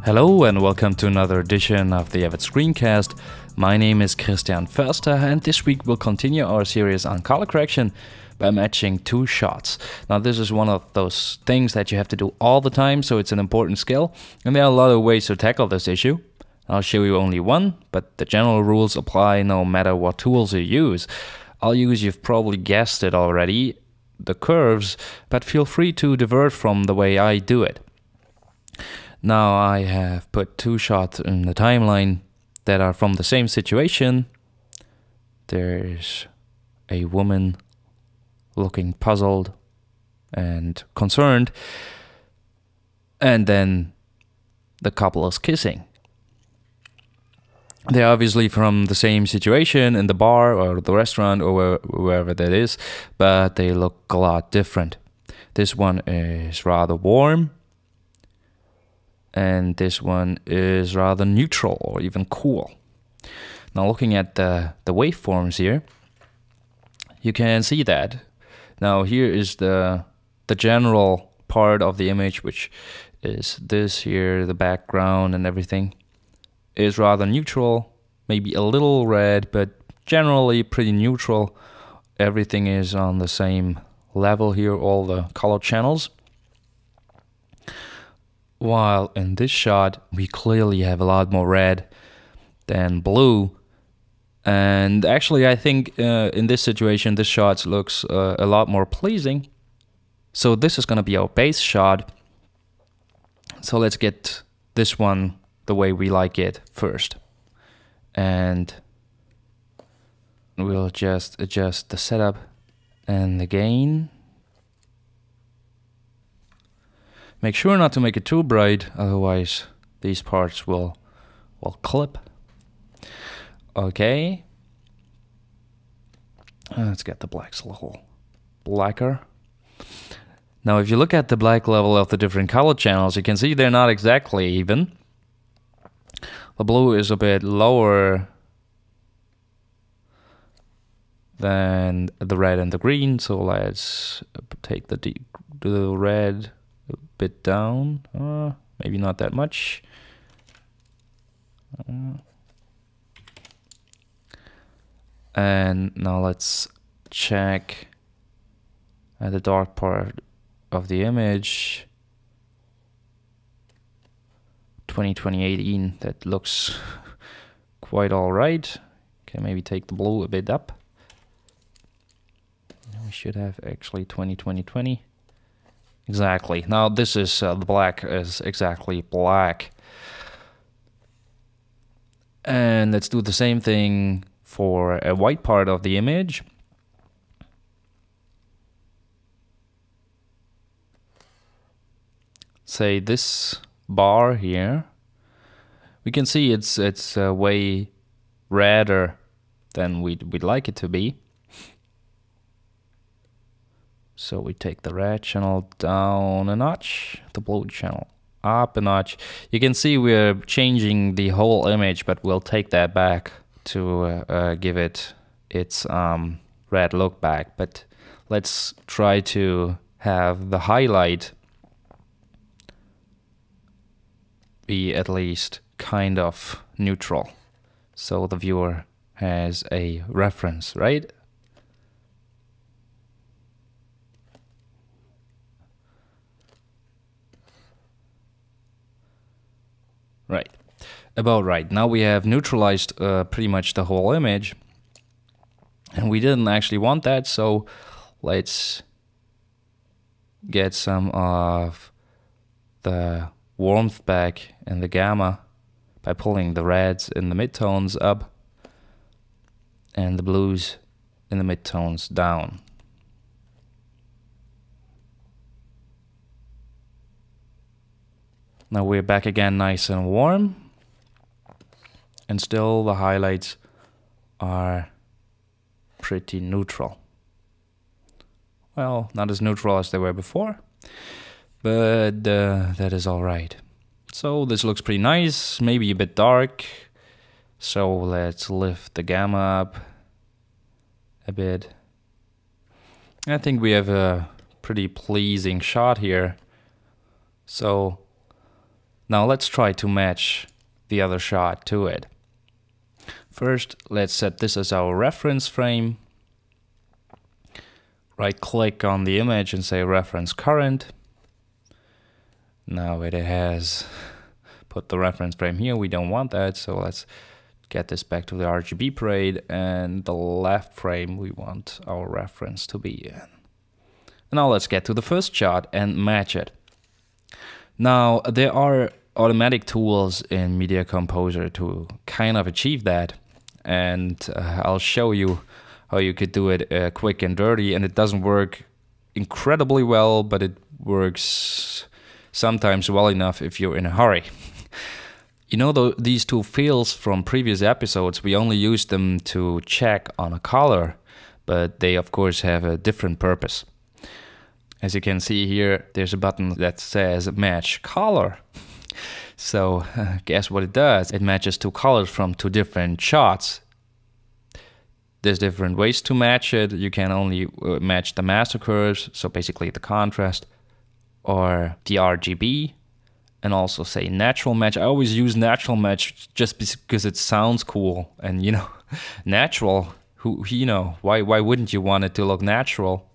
Hello and welcome to another edition of the Avid Screencast. My name is Christian Förster and this week we'll continue our series on color correction by matching two shots. Now this is one of those things that you have to do all the time, so it's an important skill, and there are a lot of ways to tackle this issue. I'll show you only one, but the general rules apply no matter what tools you use. I'll use, you've probably guessed it already, the curves, but feel free to divert from the way I do it. Now I have put two shots in the timeline that are from the same situation. There's a woman looking puzzled and concerned, and then the couple is kissing. They're obviously from the same situation in the bar or the restaurant or wherever that is, but they look a lot different. This one is rather warm, and this one is rather neutral or even cool. Now looking at the waveforms here, you can see that. Now here is the general part of the image, which is this here, the background and everything is rather neutral, maybe a little red, but generally pretty neutral. Everything is on the same level here, all the color channels. While in this shot, we clearly have a lot more red than blue. And actually, I think in this situation, this shot looks a lot more pleasing. So this is going to be our base shot. So let's get this one the way we like it first. And we'll just adjust the setup and the gain. Make sure not to make it too bright, otherwise these parts will clip. Okay. Let's get the blacks a little blacker. Now if you look at the black level of the different color channels, you can see they're not exactly even. The blue is a bit lower than the red and the green, so let's take the red a bit down, maybe not that much. And now let's check at the dark part of the image. 2018, that looks quite alright. Can maybe take the blue a bit up. We should have actually 2020. Exactly. Now this is the black is exactly black. And let's do the same thing for a white part of the image. Say this bar here, we can see it's way redder than we'd like it to be. So we take the red channel down a notch, the blue channel up a notch. You can see we're changing the whole image, but we'll take that back to give it its red look back. But let's try to have the highlight be at least kind of neutral, so the viewer has a reference, right? Right, about right. Now we have neutralized pretty much the whole image, and we didn't actually want that, so let's get some of the warmth back and the gamma by pulling the reds in the midtones up and the blues in the midtones down. Now we're back again nice and warm, and still the highlights are pretty neutral. Well, not as neutral as they were before, but that is alright. So this looks pretty nice, maybe a bit dark. So let's lift the gamma up a bit. I think we have a pretty pleasing shot here. So Now let's try to match the other shot to it. First, let's set this as our reference frame. Right click on the image and say reference current. Now it has put the reference frame here. We don't want that, so let's get this back to the RGB parade, and the left frame we want our reference to be in. Now let's get to the first shot and match it. Now there are automatic tools in Media Composer to kind of achieve that, and I'll show you how you could do it quick and dirty, and it doesn't work incredibly well, but it works sometimes well enough if you're in a hurry. You know, these two fields from previous episodes, we only used them to check on a color, but they of course have a different purpose. As you can see here, there's a button that says match color. So guess what it does? It matches two colors from two different shots. There's different ways to match it. You can only match the master curves, so basically the contrast, or the RGB, and also say natural match. I always use natural match just because it sounds cool, and you know, natural, why wouldn't you want it to look natural?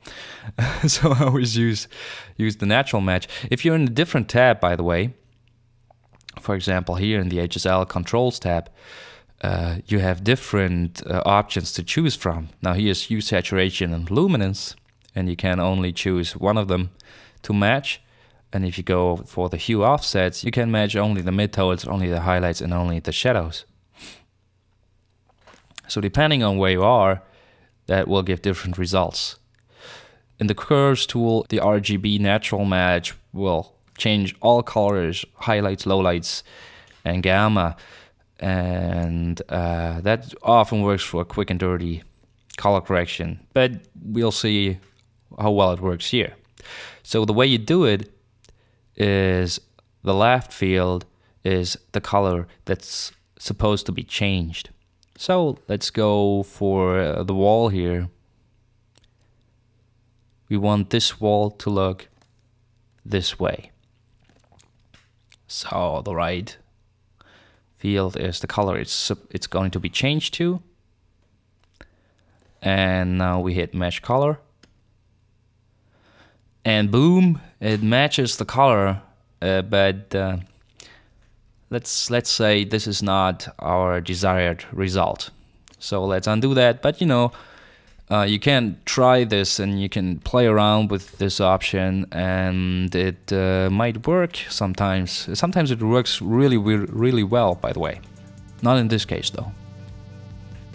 So I always use the natural match. If you're in a different tab, by the way, for example here in the HSL controls tab, you have different options to choose from. Now here's hue, saturation, and luminance, and you can only choose one of them to match. And if you go for the hue offsets, you can match only the midtones, only the highlights, and only the shadows. So depending on where you are, that will give different results. In the curves tool, the RGB natural match will change all colors, highlights, lowlights, and gamma. And that often works for quick and dirty color correction, but we'll see how well it works here. So the way you do it is the left field is the color that's supposed to be changed. So let's go for the wall here. We want this wall to look this way. So the right field is the color it's going to be changed to. And now we hit match color. And boom, it matches the color, but let's say this is not our desired result. So let's undo that. But you know, you can try this and you can play around with this option, and it might work sometimes. Sometimes it works really well, by the way. Not in this case though.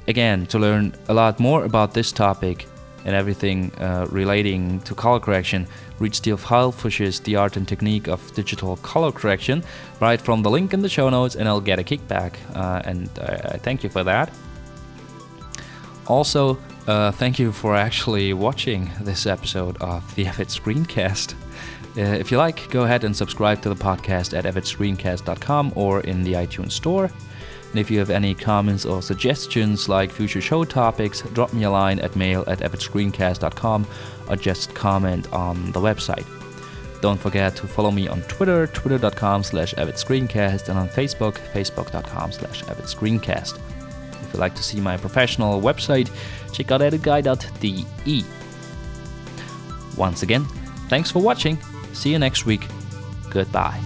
Again, to learn a lot more about this topic and everything relating to color correction, read Steve Heilfusch's The Art and Technique of Digital Color Correction right from the link in the show notes, and I'll get a kickback, and I thank you for that. Also, thank you for actually watching this episode of the Avid Screencast. If you like, go ahead and subscribe to the podcast at avidscreencast.com or in the iTunes Store. And if you have any comments or suggestions like future show topics, drop me a line at mail@avidscreencast.com or just comment on the website. Don't forget to follow me on Twitter, twitter.com/avidscreencast, and on Facebook, facebook.com/avidscreencast. If you'd like to see my professional website, check out editguy.de. Once again, thanks for watching. See you next week. Goodbye.